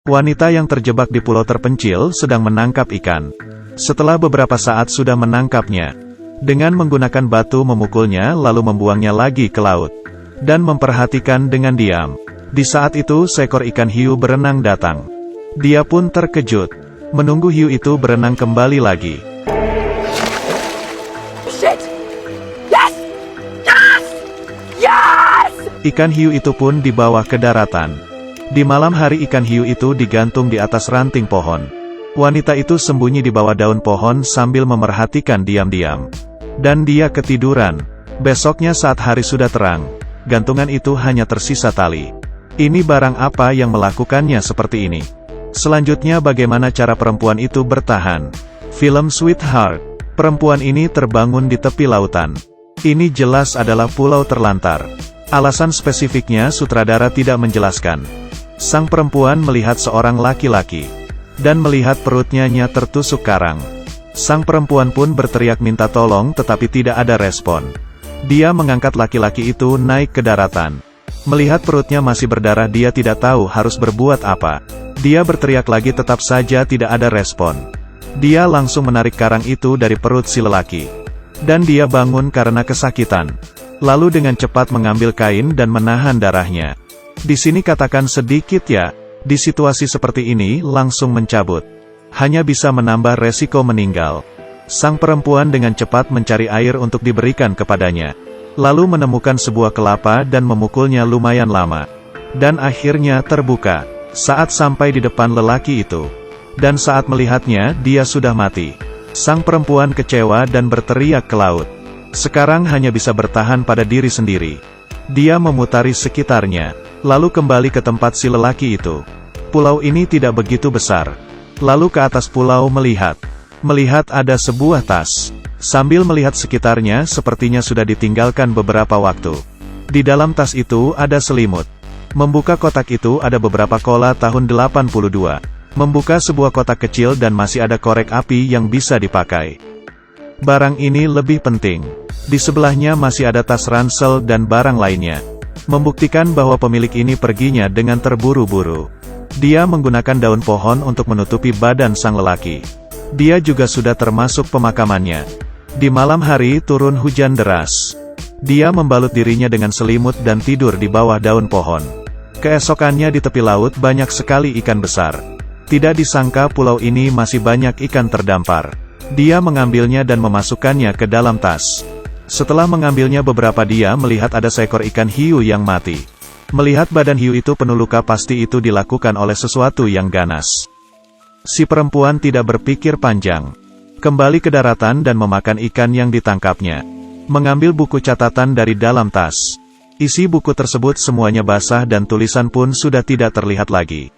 Wanita yang terjebak di pulau terpencil sedang menangkap ikan. Setelah beberapa saat sudah menangkapnya, dengan menggunakan batu memukulnya lalu membuangnya lagi ke laut, dan memperhatikan dengan diam. Di saat itu seekor ikan hiu berenang datang. Dia pun terkejut, menunggu hiu itu berenang kembali lagi. Shit! Yes! Yes! Yes! Ikan hiu itu pun dibawa ke daratan. Di malam hari ikan hiu itu digantung di atas ranting pohon. Wanita itu sembunyi di bawah daun pohon sambil memerhatikan diam-diam. Dan dia ketiduran. Besoknya saat hari sudah terang, gantungan itu hanya tersisa tali. Ini barang apa yang melakukannya seperti ini? Selanjutnya bagaimana cara perempuan itu bertahan? Film Sweetheart. Perempuan ini terbangun di tepi lautan. Ini jelas adalah pulau terlantar. Alasan spesifiknya sutradara tidak menjelaskan. Sang perempuan melihat seorang laki-laki, dan melihat perutnya tertusuk karang. Sang perempuan pun berteriak minta tolong tetapi tidak ada respon. Dia mengangkat laki-laki itu naik ke daratan. Melihat perutnya masih berdarah dia tidak tahu harus berbuat apa. Dia berteriak lagi tetap saja tidak ada respon. Dia langsung menarik karang itu dari perut si lelaki. Dan dia bangun karena kesakitan. Lalu dengan cepat mengambil kain dan menahan darahnya. Di sini katakan sedikit ya, di situasi seperti ini langsung mencabut. Hanya bisa menambah resiko meninggal. Sang perempuan dengan cepat mencari air untuk diberikan kepadanya. Lalu menemukan sebuah kelapa dan memukulnya lumayan lama. Dan akhirnya terbuka, saat sampai di depan lelaki itu. Dan saat melihatnya, dia sudah mati. Sang perempuan kecewa dan berteriak ke laut. Sekarang hanya bisa bertahan pada diri sendiri. Dia memutari sekitarnya, lalu kembali ke tempat si lelaki itu. Pulau ini tidak begitu besar. Lalu ke atas pulau melihat ada sebuah tas. Sambil melihat sekitarnya sepertinya sudah ditinggalkan beberapa waktu. Di dalam tas itu ada selimut. Membuka kotak itu ada beberapa cola tahun 82. Membuka sebuah kotak kecil dan masih ada korek api yang bisa dipakai. Barang ini lebih penting. Di sebelahnya masih ada tas ransel dan barang lainnya. Membuktikan bahwa pemilik ini perginya dengan terburu-buru. Dia menggunakan daun pohon untuk menutupi badan sang lelaki. Dia juga sudah termasuk pemakamannya. Di malam hari turun hujan deras. Dia membalut dirinya dengan selimut dan tidur di bawah daun pohon. Keesokannya di tepi laut banyak sekali ikan besar. Tidak disangka pulau ini masih banyak ikan terdampar. Dia mengambilnya dan memasukkannya ke dalam tas. Setelah mengambilnya beberapa dia melihat ada seekor ikan hiu yang mati. Melihat badan hiu itu penuh luka pasti itu dilakukan oleh sesuatu yang ganas. Si perempuan tidak berpikir panjang. Kembali ke daratan dan memakan ikan yang ditangkapnya. Mengambil buku catatan dari dalam tas. Isi buku tersebut semuanya basah dan tulisan pun sudah tidak terlihat lagi.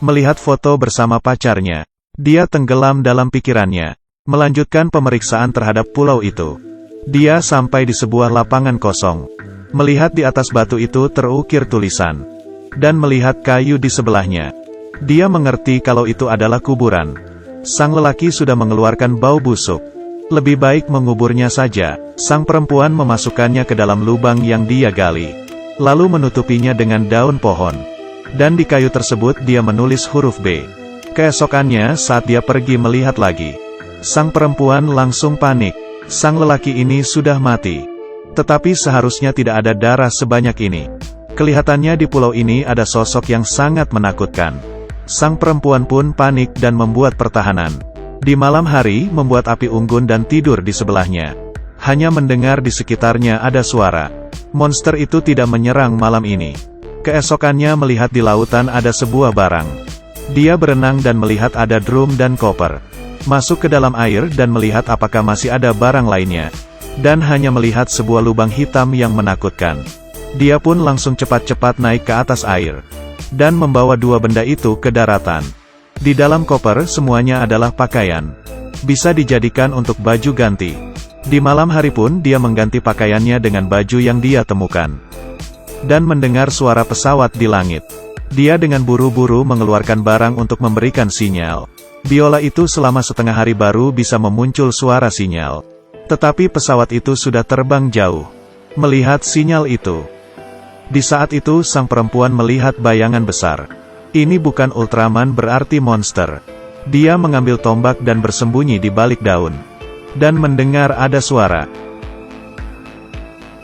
Melihat foto bersama pacarnya, dia tenggelam dalam pikirannya. Melanjutkan pemeriksaan terhadap pulau itu. Dia sampai di sebuah lapangan kosong. Melihat di atas batu itu terukir tulisan. Dan melihat kayu di sebelahnya. Dia mengerti kalau itu adalah kuburan. Sang lelaki sudah mengeluarkan bau busuk. Lebih baik menguburnya saja. Sang perempuan memasukkannya ke dalam lubang yang dia gali. Lalu menutupinya dengan daun pohon. Dan di kayu tersebut dia menulis huruf B. Keesokannya saat dia pergi melihat lagi. Sang perempuan langsung panik. Sang lelaki ini sudah mati. Tetapi seharusnya tidak ada darah sebanyak ini. Kelihatannya di pulau ini ada sosok yang sangat menakutkan. Sang perempuan pun panik dan membuat pertahanan. Di malam hari membuat api unggun dan tidur di sebelahnya. Hanya mendengar di sekitarnya ada suara. Monster itu tidak menyerang malam ini. Keesokannya melihat di lautan ada sebuah barang. Dia berenang dan melihat ada drum dan koper. Masuk ke dalam air dan melihat apakah masih ada barang lainnya. Dan hanya melihat sebuah lubang hitam yang menakutkan. Dia pun langsung cepat-cepat naik ke atas air. Dan membawa dua benda itu ke daratan. Di dalam koper semuanya adalah pakaian. Bisa dijadikan untuk baju ganti. Di malam hari pun dia mengganti pakaiannya dengan baju yang dia temukan. Dan mendengar suara pesawat di langit. Dia dengan buru-buru mengeluarkan barang untuk memberikan sinyal. Biola itu selama setengah hari baru bisa memuncul suara sinyal. Tetapi pesawat itu sudah terbang jauh. Melihat sinyal itu. Di saat itu sang perempuan melihat bayangan besar. Ini bukan Ultraman berarti monster. Dia mengambil tombak dan bersembunyi di balik daun. Dan mendengar ada suara.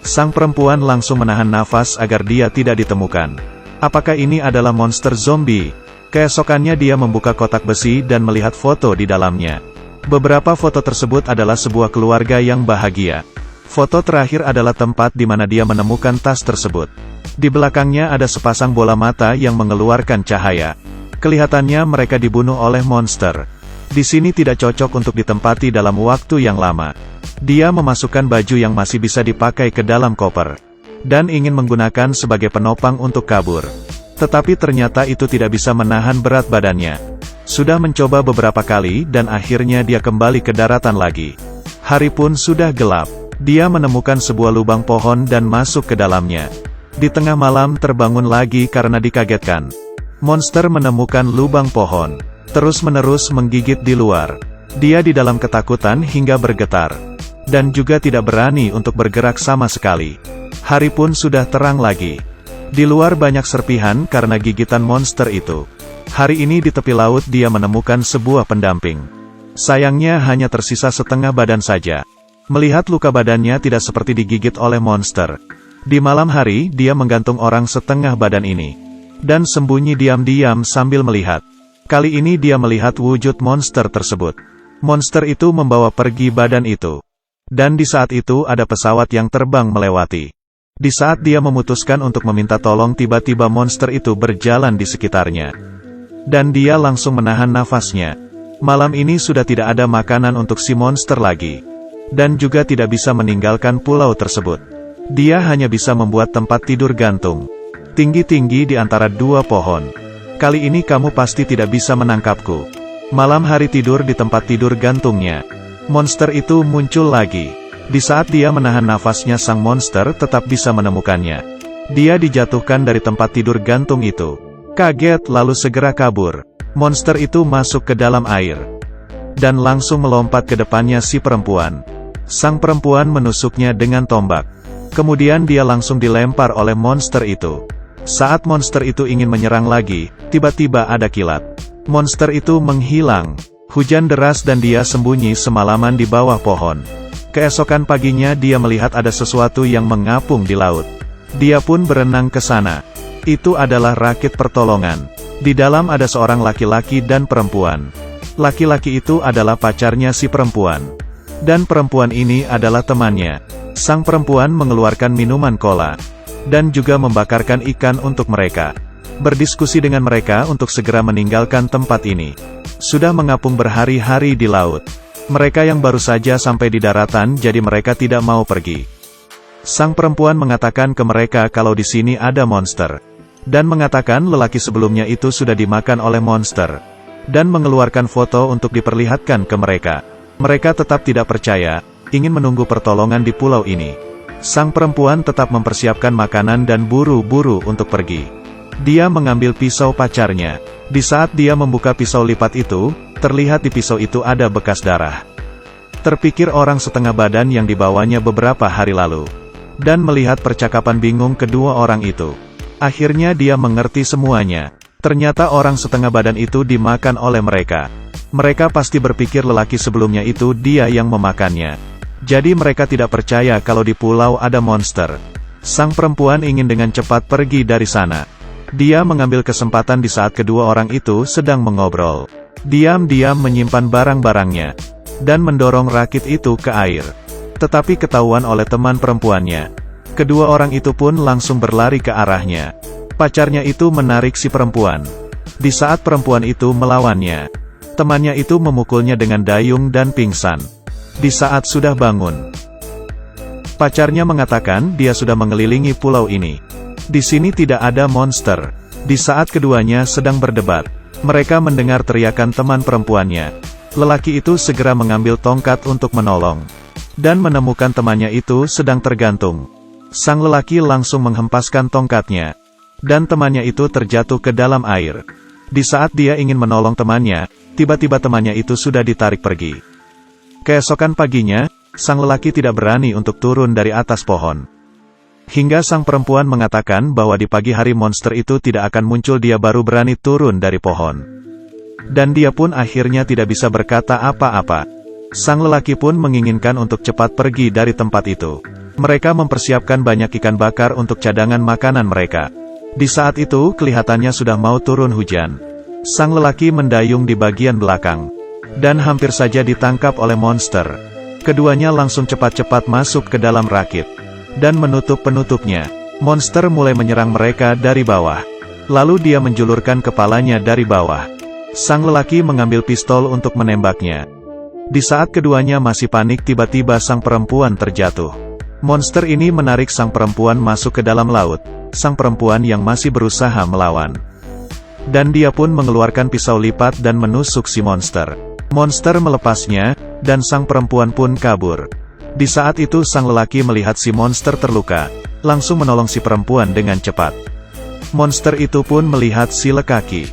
Sang perempuan langsung menahan nafas agar dia tidak ditemukan. Apakah ini adalah monster zombie? Keesokannya dia membuka kotak besi dan melihat foto di dalamnya. Beberapa foto tersebut adalah sebuah keluarga yang bahagia. Foto terakhir adalah tempat di mana dia menemukan tas tersebut. Di belakangnya ada sepasang bola mata yang mengeluarkan cahaya. Kelihatannya mereka dibunuh oleh monster. Di sini tidak cocok untuk ditempati dalam waktu yang lama. Dia memasukkan baju yang masih bisa dipakai ke dalam koper. Dan ingin menggunakan sebagai penopang untuk kabur. Tetapi ternyata itu tidak bisa menahan berat badannya. Sudah mencoba beberapa kali dan akhirnya dia kembali ke daratan lagi. Hari pun sudah gelap. Dia menemukan sebuah lubang pohon dan masuk ke dalamnya. Di tengah malam terbangun lagi karena dikagetkan. Monster menemukan lubang pohon. Terus-menerus menggigit di luar. Dia di dalam ketakutan hingga bergetar. Dan juga tidak berani untuk bergerak sama sekali. Hari pun sudah terang lagi. Di luar banyak serpihan karena gigitan monster itu. Hari ini di tepi laut dia menemukan sebuah pendamping. Sayangnya hanya tersisa setengah badan saja. Melihat luka badannya tidak seperti digigit oleh monster. Di malam hari dia menggantung orang setengah badan ini. Dan sembunyi diam-diam sambil melihat. Kali ini dia melihat wujud monster tersebut. Monster itu membawa pergi badan itu. Dan di saat itu ada pesawat yang terbang melewati. Di saat dia memutuskan untuk meminta tolong tiba-tiba monster itu berjalan di sekitarnya. Dan dia langsung menahan nafasnya. Malam ini sudah tidak ada makanan untuk si monster lagi. Dan juga tidak bisa meninggalkan pulau tersebut. Dia hanya bisa membuat tempat tidur gantung. Tinggi-tinggi di antara dua pohon. Kali ini kamu pasti tidak bisa menangkapku. Malam hari tidur di tempat tidur gantungnya. Monster itu muncul lagi. Di saat dia menahan nafasnya sang monster tetap bisa menemukannya. Dia dijatuhkan dari tempat tidur gantung itu. Kaget lalu segera kabur. Monster itu masuk ke dalam air. Dan langsung melompat ke depannya si perempuan. Sang perempuan menusuknya dengan tombak. Kemudian dia langsung dilempar oleh monster itu. Saat monster itu ingin menyerang lagi, tiba-tiba ada kilat. Monster itu menghilang. Hujan deras dan dia sembunyi semalaman di bawah pohon. Keesokan paginya dia melihat ada sesuatu yang mengapung di laut. Dia pun berenang ke sana. Itu adalah rakit pertolongan. Di dalam ada seorang laki-laki dan perempuan. Laki-laki itu adalah pacarnya si perempuan. Dan perempuan ini adalah temannya. Sang perempuan mengeluarkan minuman cola. Dan juga membakarkan ikan untuk mereka. Berdiskusi dengan mereka untuk segera meninggalkan tempat ini. Sudah mengapung berhari-hari di laut. Mereka yang baru saja sampai di daratan jadi mereka tidak mau pergi. Sang perempuan mengatakan ke mereka kalau di sini ada monster. Dan mengatakan lelaki sebelumnya itu sudah dimakan oleh monster. Dan mengeluarkan foto untuk diperlihatkan ke mereka. Mereka tetap tidak percaya, ingin menunggu pertolongan di pulau ini. Sang perempuan tetap mempersiapkan makanan dan buru-buru untuk pergi. Dia mengambil pisau pacarnya. Di saat dia membuka pisau lipat itu, terlihat di pisau itu ada bekas darah. Terpikir orang setengah badan yang dibawanya beberapa hari lalu. Dan melihat percakapan bingung kedua orang itu. Akhirnya dia mengerti semuanya. Ternyata orang setengah badan itu dimakan oleh mereka. Mereka pasti berpikir lelaki sebelumnya itu dia yang memakannya. Jadi mereka tidak percaya kalau di pulau ada monster. Sang perempuan ingin dengan cepat pergi dari sana. Dia mengambil kesempatan di saat kedua orang itu sedang mengobrol. Diam-diam menyimpan barang-barangnya. Dan mendorong rakit itu ke air. Tetapi ketahuan oleh teman perempuannya. Kedua orang itu pun langsung berlari ke arahnya. Pacarnya itu menarik si perempuan. Di saat perempuan itu melawannya, temannya itu memukulnya dengan dayung dan pingsan. Di saat sudah bangun, pacarnya mengatakan dia sudah mengelilingi pulau ini. Di sini tidak ada monster. Di saat keduanya sedang berdebat, mereka mendengar teriakan teman perempuannya. Lelaki itu segera mengambil tongkat untuk menolong. Dan menemukan temannya itu sedang tergantung. Sang lelaki langsung menghempaskan tongkatnya. Dan temannya itu terjatuh ke dalam air. Di saat dia ingin menolong temannya, tiba-tiba temannya itu sudah ditarik pergi. Keesokan paginya, sang lelaki tidak berani untuk turun dari atas pohon. Hingga sang perempuan mengatakan bahwa di pagi hari monster itu tidak akan muncul, dia baru berani turun dari pohon. Dan dia pun akhirnya tidak bisa berkata apa-apa. Sang lelaki pun menginginkan untuk cepat pergi dari tempat itu. Mereka mempersiapkan banyak ikan bakar untuk cadangan makanan mereka. Di saat itu, kelihatannya sudah mau turun hujan. Sang lelaki mendayung di bagian belakang. Dan hampir saja ditangkap oleh monster. Keduanya langsung cepat-cepat masuk ke dalam rakit. Dan menutup penutupnya. Monster mulai menyerang mereka dari bawah. Lalu dia menjulurkan kepalanya dari bawah. Sang lelaki mengambil pistol untuk menembaknya. Di saat keduanya masih panik, tiba-tiba sang perempuan terjatuh. Monster ini menarik sang perempuan masuk ke dalam laut. Sang perempuan yang masih berusaha melawan. Dan dia pun mengeluarkan pisau lipat dan menusuk si monster. Monster melepasnya, dan sang perempuan pun kabur. Di saat itu sang lelaki melihat si monster terluka, langsung menolong si perempuan dengan cepat. Monster itu pun melihat si lelaki,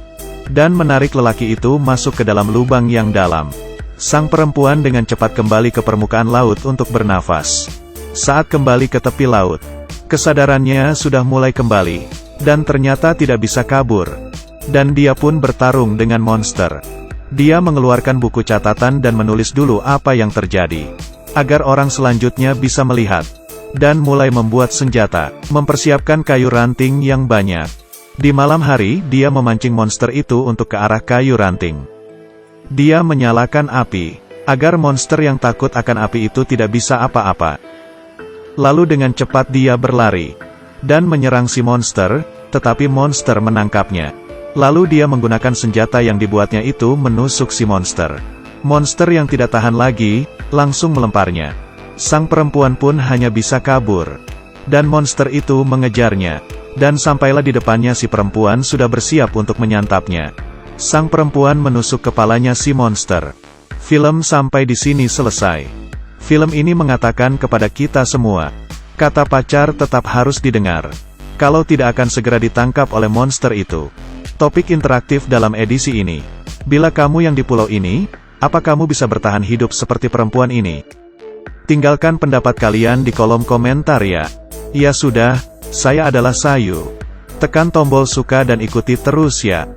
dan menarik lelaki itu masuk ke dalam lubang yang dalam. Sang perempuan dengan cepat kembali ke permukaan laut untuk bernafas. Saat kembali ke tepi laut, kesadarannya sudah mulai kembali, dan ternyata tidak bisa kabur. Dan dia pun bertarung dengan monster. Dia mengeluarkan buku catatan dan menulis dulu apa yang terjadi, agar orang selanjutnya bisa melihat. Dan mulai membuat senjata, mempersiapkan kayu ranting yang banyak. Di malam hari, dia memancing monster itu untuk ke arah kayu ranting. Dia menyalakan api, agar monster yang takut akan api itu tidak bisa apa-apa. Lalu dengan cepat dia berlari, dan menyerang si monster, tetapi monster menangkapnya. Lalu dia menggunakan senjata yang dibuatnya itu menusuk si monster. Monster yang tidak tahan lagi, langsung melemparnya. Sang perempuan pun hanya bisa kabur. Dan monster itu mengejarnya. Dan sampailah di depannya, si perempuan sudah bersiap untuk menyantapnya. Sang perempuan menusuk kepalanya si monster. Film sampai di sini selesai. Film ini mengatakan kepada kita semua, kata pacar tetap harus didengar. Kalau tidak akan segera ditangkap oleh monster itu. Topik interaktif dalam edisi ini. Bila kamu yang di pulau ini, apa kamu bisa bertahan hidup seperti perempuan ini? Tinggalkan pendapat kalian di kolom komentar ya. Ya sudah, saya adalah Sayu. Tekan tombol suka dan ikuti terus ya.